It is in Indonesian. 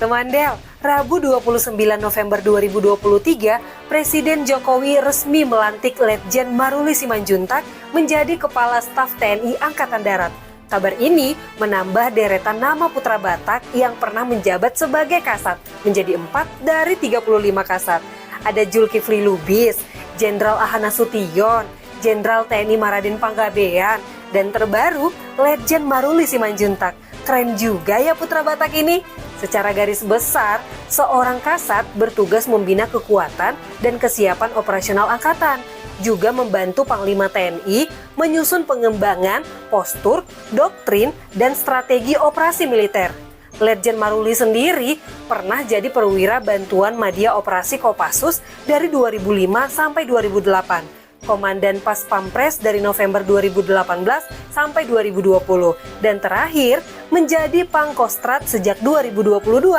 Teman Del, Rabu 29 November 2023, Presiden Jokowi resmi melantik Letjen Maruli Simanjuntak menjadi Kepala Staf TNI Angkatan Darat. Kabar ini menambah deretan nama putra Batak yang pernah menjabat sebagai Kasat, menjadi 4 dari 35 Kasat. Ada Zulkifli Lubis, Jenderal Ahana Sution, Jenderal TNI Maradin Panggabean, dan terbaru Letjen Maruli Simanjuntak. Keren juga ya putra Batak ini. Secara garis besar, seorang Kasat bertugas membina kekuatan dan kesiapan operasional angkatan, juga membantu Panglima TNI menyusun pengembangan, postur, doktrin, dan strategi operasi militer. Letjen Maruli sendiri pernah jadi perwira bantuan Madya Operasi Kopassus dari 2005 sampai 2008. Komandan Pas Pampres dari November 2018 sampai 2020 dan terakhir menjadi Pangkostrat sejak 2022